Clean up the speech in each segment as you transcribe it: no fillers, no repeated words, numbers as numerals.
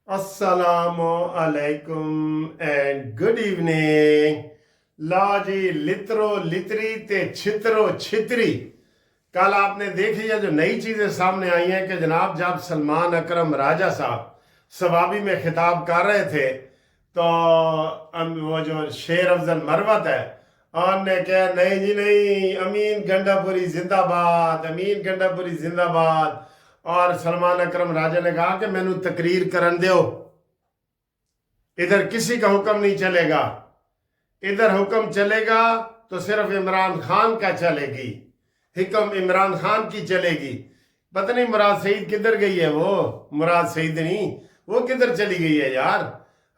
अस्सलामु अलैकुम and good evening. ला जी लितरो लितरी ते छितरो छितरी। कल आपने देखी है जो नई चीजें सामने आई हैं कि जनाब जब सलमान अकरम राजा साहब सवाबी में खिताब कर रहे थे तो वो जो शेर अफजल मरवत है उन्होंने कहा नहीं जी नहीं, अमीन गंडापुरी जिंदाबाद, अमीन गंडापुरी जिंदाबाद। और सलमान अकरम राजा ने कहा कि मैनू तकरीर करन दो, इधर किसी का हुक्म नहीं चलेगा, इधर हुक्म चलेगा तो सिर्फ इमरान खान का चलेगी, हुक्म इमरान खान की चलेगी। पता नहीं मुराद सईद किधर गई है, वो मुराद सईद नहीं, वो किधर चली गई है यार।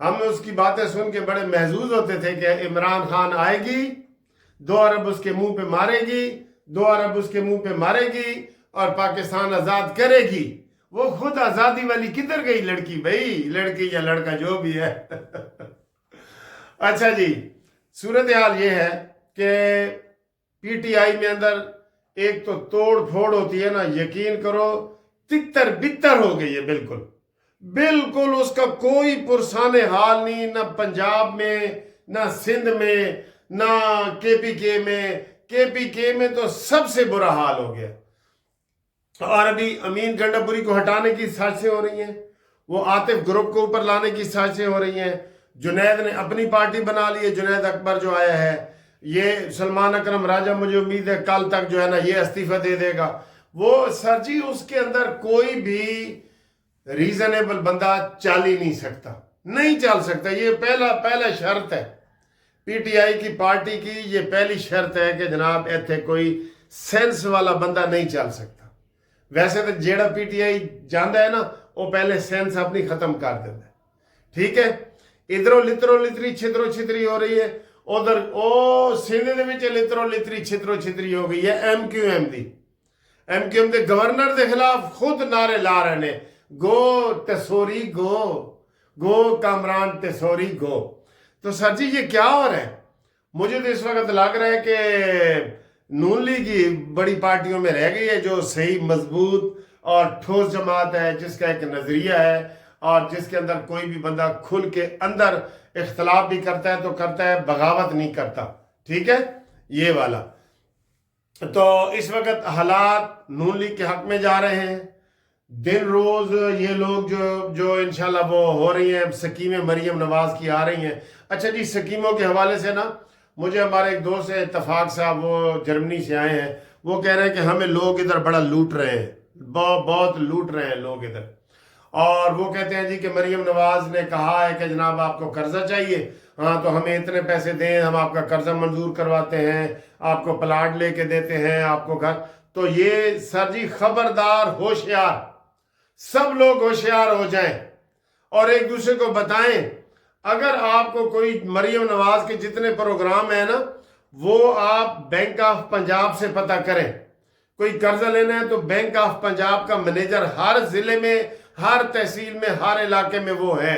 हम उसकी बातें सुन के बड़े महजूज होते थे कि इमरान खान आएगी, 2 अरब उसके मुंह पे मारेगी, 2 अरब उसके मुंह पे मारेगी और पाकिस्तान आजाद करेगी। वो खुद आजादी वाली किधर गई लड़की भाई, लड़की या लड़का जो भी है। अच्छा जी, सूरत हाल ये है कि पीटीआई में अंदर एक तो तोड़ फोड़ होती है ना, यकीन करो तितर बितर हो गई है। बिल्कुल बिल्कुल उसका कोई पुरसाने हाल नहीं, ना पंजाब में, ना सिंध में, ना केपीके में। केपीके में तो सबसे बुरा हाल हो गया। और अभी अमीन गंडापुरी को हटाने की साजिशें हो रही हैं, वो आतिफ ग्रुप को ऊपर लाने की साजिशें हो रही हैं। जुनैद ने अपनी पार्टी बना ली है, जुनैद अकबर जो आया है। ये सलमान अकरम राजा, मुझे उम्मीद है कल तक जो है ना ये इस्तीफा दे देगा। वो सर जी उसके अंदर कोई भी रीजनेबल बंदा चल ही नहीं सकता, नहीं चल सकता। ये पहला शर्त है पीटीआई की पार्टी की, ये पहली शर्त है कि जनाब इत्थे कोई सेंस वाला बंदा नहीं चल सकता। वैसे तो जेड़ा पीटीआई जाता है ना वो पहले सेंस अपनी खत्म कर देता है, ठीक है। इधरों लितरो लितरी छितरो छितरी हो रही है, उधर ओ सिंध दे विच लितरो लितरी छितरो छितरी हो गई है। एमक्यूएम के गवर्नर के खिलाफ खुद नारे ला रहे ने, गो तसोरी गो, गो कामरान तसोरी गो। तो सर जी ये क्या हो रहा है? मुझे तो इस वक्त लग रहा है कि नून लीग की बड़ी पार्टियों में रह गई है जो सही मजबूत और ठोस जमात है, जिसका एक नजरिया है और जिसके अंदर कोई भी बंदा खुल के अंदर इख्तलाफ भी करता है तो करता है, बगावत नहीं करता, ठीक है, ये वाला। तो इस वक्त हालात नून लीग के हक में जा रहे हैं। दिन रोज ये लोग जो इंशाल्लाह वो हो रही हैं, स्कीमें मरियम नवाज की आ रही हैं। अच्छा जी, स्कीमों के हवाले से ना मुझे हमारे एक दोस्त है इत्तफाक साहब, वो जर्मनी से आए हैं, वो कह रहे हैं कि हमें लोग इधर बड़ा लूट रहे हैं, बहुत लूट रहे हैं लोग इधर। और वो कहते हैं जी कि मरियम नवाज ने कहा है कि जनाब आपको कर्जा चाहिए, हाँ तो हमें इतने पैसे दें, हम आपका कर्जा मंजूर करवाते हैं, आपको प्लाट लेके देते हैं, आपको घर। तो ये सर जी खबरदार, होशियार, सब लोग होशियार हो जाएं और एक दूसरे को बताएं। अगर आपको कोई मरियम नवाज के जितने प्रोग्राम है ना वो आप बैंक ऑफ पंजाब से पता करें। कोई कर्जा लेना है तो बैंक ऑफ पंजाब का मैनेजर हर जिले में, हर तहसील में, हर इलाके में वो है।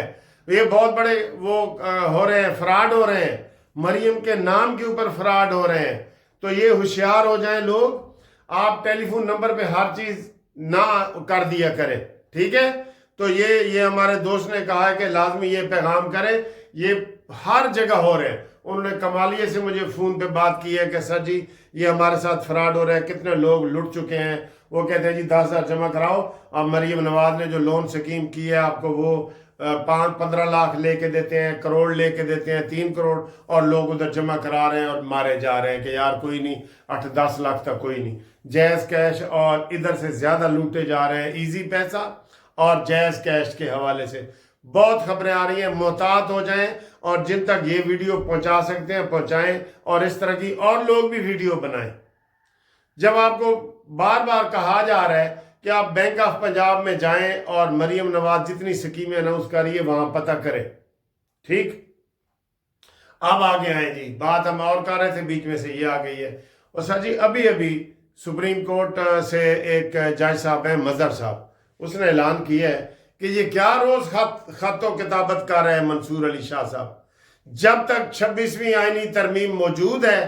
ये बहुत बड़े वो हो रहे हैं, फ्रॉड हो रहे हैं, मरियम के नाम के ऊपर फ्रॉड हो रहे हैं। तो ये होशियार हो जाएं लोग। आप टेलीफोन नंबर पे हर चीज ना कर दिया करें, ठीक है। तो ये हमारे दोस्त ने कहा है कि लाजमी ये पैगाम करें, ये हर जगह हो रहे हैं। उन्होंने कमालिए से मुझे फ़ोन पे बात की है कि सर जी ये हमारे साथ फ्रॉड हो रहा है, कितने लोग लुट चुके हैं। वो कहते हैं जी 10,000 जमा कराओ, और मरियम नवाज ने जो लोन स्कीम की है आपको वो 5-15 लाख लेके देते हैं, करोड़ लेके देते हैं, 3 करोड़, और लोग उधर जमा करा रहे हैं और मारे जा रहे हैं कि यार कोई नहीं, 8-10 लाख तक कोई नहीं, जैज़ कैश। और इधर से ज़्यादा लूटे जा रहे हैं ईजी पैसा और जैज़ कैश के हवाले से। बहुत खबरें आ रही हैं, मोहतात हो जाएं और जिन तक ये वीडियो पहुंचा सकते हैं पहुंचाएं, और इस तरह की और लोग भी वीडियो बनाएं। जब आपको बार बार कहा जा रहा है कि आप बैंक ऑफ पंजाब में जाएं और मरियम नवाज जितनी स्कीमें अनाउंस करिए वहां पता करें, ठीक। अब आगे आए जी, बात हम और कर रहे थे, बीच में से ये आ गई है। और सर जी अभी सुप्रीम कोर्ट से एक जज साहब हैं मजहर साहब, उसने ऐलान किया है कि ये क्या रोज खतो किताबत कर रहे हैं मंसूर अली शाह साहब। जब तक 26वीं आईनी तरमीम मौजूद है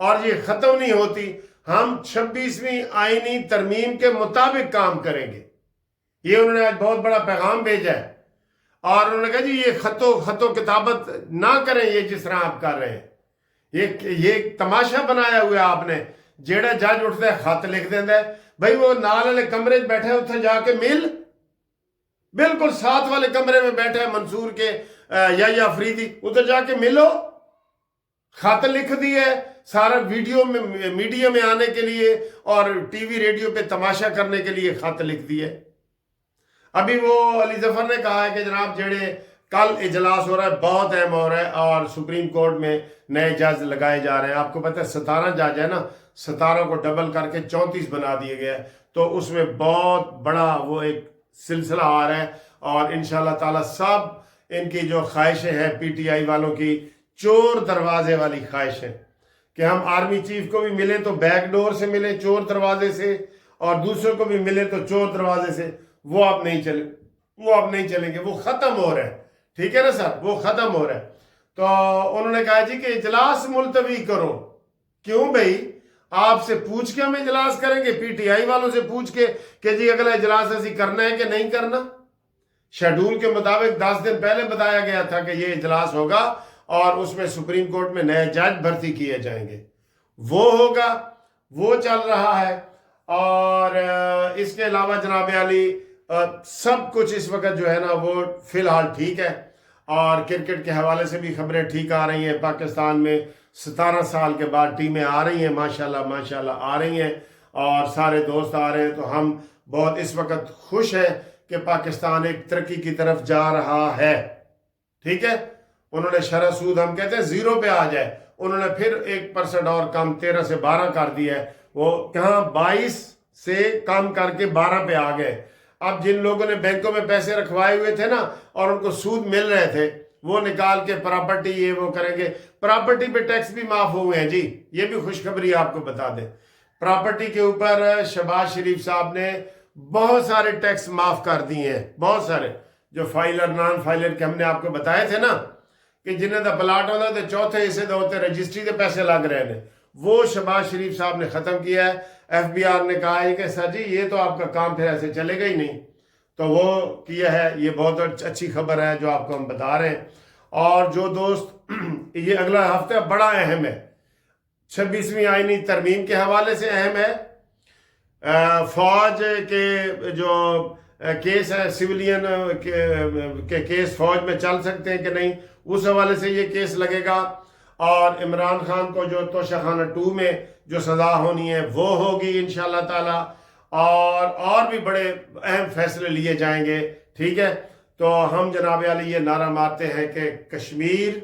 और ये खत्म नहीं होती, हम 26वीं आईनी तरमीम के मुताबिक काम करेंगे। ये उन्होंने आज बहुत बड़ा पैगाम भेजा है। اور انہوں نے کہا جی یہ خطو کتابت نہ کریں یہ جس طرح آپ کر رہے ہیں، یہ تماشا بنایا ہوا آپ نے. جیڑا جج اٹھتا ہے خط لکھ دینا ہے، بھائی وہ نال والے کمرے بیٹھے اتنے جا کے مل، بالکل ساتھ والے کمرے میں بیٹھے ہیں منصور کے یا افریدی، ادھر جا کے ملو. خط لکھ دیے سارا ویڈیو میں میڈیا میں آنے کے لیے اور ٹی وی ریڈیو پہ تماشا کرنے کے لیے خط لکھ دیے. ابھی وہ علی ظفر نے کہا ہے کہ جناب جڑے کل اجلاس ہو رہا ہے بہت اہم ہو رہا ہے اور سپریم کورٹ میں نئے جج لگائے جا رہے ہیں. آپ کو پتہ ہے 17 جج ہے نا، 17 کو ڈبل کر کے 34 بنا دیے گئے، تو اس میں بہت بڑا وہ ایک سلسلہ آ رہا ہے. اور انشاءاللہ تعالی سب ان کی جو خواہشیں ہیں پی ٹی آئی والوں کی چور دروازے والی خواہش ہے کہ ہم آرمی چیف کو بھی ملیں تو بیک ڈور سے ملیں چور دروازے سے، اور دوسروں کو بھی ملیں تو چور دروازے سے. وہ اب نہیں چلیں گے، وہ ختم ہو رہا ہے. ٹھیک ہے نا سر، وہ ختم ہو رہا ہے. تو انہوں نے کہا جی کہ اجلاس ملتوی کرو. کیوں بھائی؟ آپ سے پوچھ کے ہم اجلاس کریں گے، پی ٹی آئی والوں سے پوچھ کے کہ جی اگلا اجلاس ایسی کرنا ہے کہ نہیں کرنا. شیڈول کے مطابق 10 دن پہلے بتایا گیا تھا کہ یہ اجلاس ہوگا اور اس میں سپریم کورٹ میں نئے جج بھرتی کیے جائیں گے. وہ ہوگا، وہ چل رہا ہے. اور اس کے علاوہ جناب علی سب کچھ اس وقت جو ہے نا وہ فی الحال ٹھیک ہے. اور کرکٹ کے حوالے سے بھی خبریں ٹھیک آ رہی ہیں. پاکستان میں 17 سال کے بعد ٹیمیں آ رہی ہیں، ماشاءاللہ آ رہی ہیں اور سارے دوست آ رہے ہیں. تو ہم بہت اس وقت خوش ہیں کہ پاکستان ایک ترقی کی طرف جا رہا ہے. ٹھیک ہے، انہوں نے شرح سود ہم کہتے ہیں 0 پہ آ جائے، انہوں نے پھر 1% اور کم 13 سے 12 کر دیا ہے. وہ کہاں 22 سے کم کر کے 12 پہ آ گئے. اب جن لوگوں نے بینکوں میں پیسے رکھوائے ہوئے تھے نا اور ان کو سود مل رہے تھے، وہ نکال کے پراپرٹی یہ وہ کریں گے. پراپرٹی پہ ٹیکس بھی معاف ہوئے ہیں جی، یہ بھی خوشخبری آپ کو بتا دیں. پراپرٹی کے اوپر شہباز شریف صاحب نے بہت سارے ٹیکس معاف کر دیے ہیں، بہت سارے. جو فائلر نان فائلر کے ہم نے آپ کو بتائے تھے نا کہ جنہیں دا پلاٹ ہوتا ہے چوتھے حصے دے ہوتے رجسٹری دے پیسے لگ رہے ہیں، وہ شہباز شریف صاحب نے ختم کیا ہے. ایف بی آر نے کہا ہے کہ سر جی یہ تو آپ کا کام پھر ایسے چلے گا ہی نہیں، تو وہ کیا ہے. یہ بہت اچھی خبر ہے جو آپ کو ہم بتا رہے ہیں. اور جو دوست یہ اگلا ہفتہ بڑا اہم ہے، 26ویں آئینی ترمیم کے حوالے سے اہم ہے. فوج کے جو کیس ہے سویلین کے کیس فوج میں چل سکتے ہیں کہ نہیں، اس حوالے سے یہ کیس لگے گا. اور عمران خان کو جو توشہ خانہ 2 میں جو سزا ہونی ہے وہ ہوگی انشاءاللہ تعالی. اور بھی بڑے اہم فیصلے لیے جائیں گے. ٹھیک ہے، تو ہم جناب علی یہ نعرہ مارتے ہیں کہ کشمیر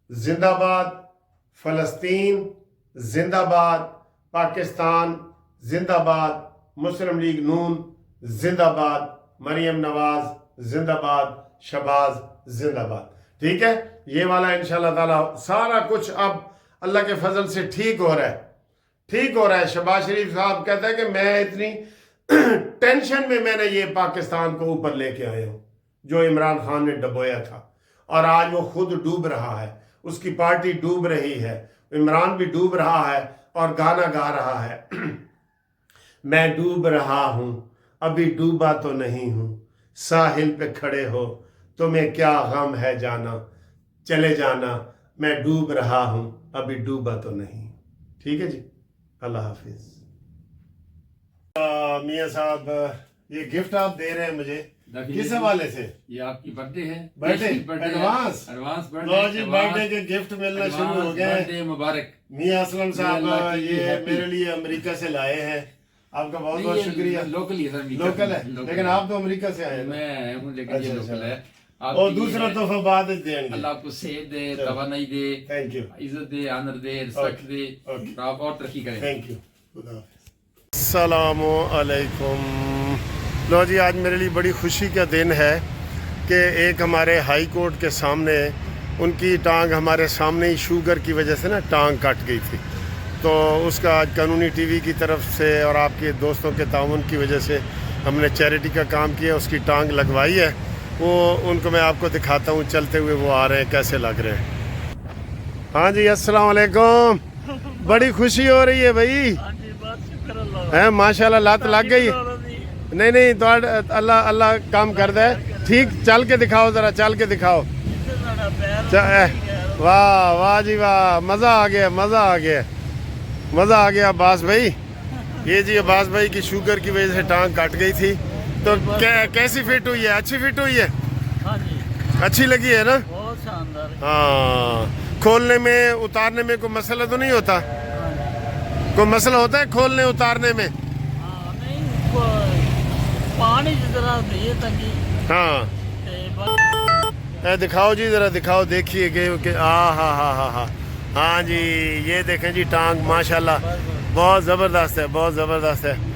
زندہ باد، فلسطین زندہ باد، پاکستان زندہ باد، مسلم لیگ نون زندہ باد، مریم نواز زندہ باد، شہباز زندہ باد. ٹھیک ہے، یہ والا انشاءاللہ تعالی سارا کچھ اب اللہ کے فضل سے ٹھیک ہو رہا ہے. شہباز شریف صاحب کہتا ہے کہ میں اتنی ٹینشن میں نے یہ پاکستان کو اوپر لے کے آیا ہوں جو عمران خان نے ڈبویا تھا، اور آج وہ خود ڈوب رہا ہے، اس کی پارٹی ڈوب رہی ہے، عمران بھی ڈوب رہا ہے اور گانا گا رہا ہے. میں ڈوب رہا ہوں ابھی ڈوبا تو نہیں ہوں، ساحل پہ کھڑے ہو تمہیں کیا غم ہے جانا، چلے جانا، میں ڈوب رہا ہوں ابھی ڈوبا تو نہیں. ٹھیک ہے جی، اللہ حافظ. میاں صاحب یہ گفٹ آپ دے رہے ہیں مجھے کس حوالے سے؟ یہ آپ کی برتھ ڈے ہے، ایڈوانس لو جی، برتھ ڈے کے گفٹ ملنا شروع ہو گئے. برتھ ڈے مبارک. میاں اسلم صاحب یہ میرے لیے امریکہ سے لائے ہیں، آپ کا بہت بہت شکریہ. لوکل ہی ہے، لوکل ہے لیکن آپ تو امریکہ سے آئے ہیں. میں ہوں لیکن یہ لوکل ہے. اور دوسرا تحفہ بعد دیں گے. اللہ آپ کو صحت دے، توانائی دے، تھینک یو، عزت دے، آنر دے، رسپیکٹ دے، آپ اور ترقی کریں. Thank you. السلام علیکم. لو جی، آج میرے لیے بڑی خوشی کا دن ہے کہ ایک ہمارے ہائی کورٹ کے سامنے ان کی ٹانگ ہمارے سامنے ہی شوگر کی وجہ سے نا ٹانگ کٹ گئی تھی، تو اس کا آج قانونی ٹی وی کی طرف سے اور آپ کے دوستوں کے تعاون کی وجہ سے ہم نے چیریٹی کا کام کیا، اس کی ٹانگ لگوائی ہے. وہ ان کو میں آپ کو دکھاتا ہوں چلتے ہوئے، وہ آ رہے ہیں کیسے لگ رہے ہیں. ہاں جی، السلام علیکم. بڑی خوشی ہو رہی ہے بھائی، ماشاء اللہ لت لگ گئی. نہیں تو اللہ کام کر دے. ठीक चल के दिखाओ, जरा चल के दिखाओ। वाह वाह जी वाह, मज़ा आ गया, मज़ा आ गया, मज़ा आ गया अब्बास भाई। ये जी अब्बास भाई की शुगर की वजह से टांग कट गई थी, तो कैसी फिट हुई है? अच्छी फिट हुई है? हाँ जी, अच्छी लगी है ना? बहुत शानदार। हाँ, खोलने में उतारने में कोई मसला तो नहीं होता? कोई मसला होता है खोलने उतारने में? हाँ, नहीं पानी की जरा दिए तंगी। हाँ, दिखाओ जी, ज़रा दिखाओ, देखिए कि हाँ जी, ये देखें जी टांग माशाल्लाह बहुत ज़बरदस्त है, बहुत ज़बरदस्त है।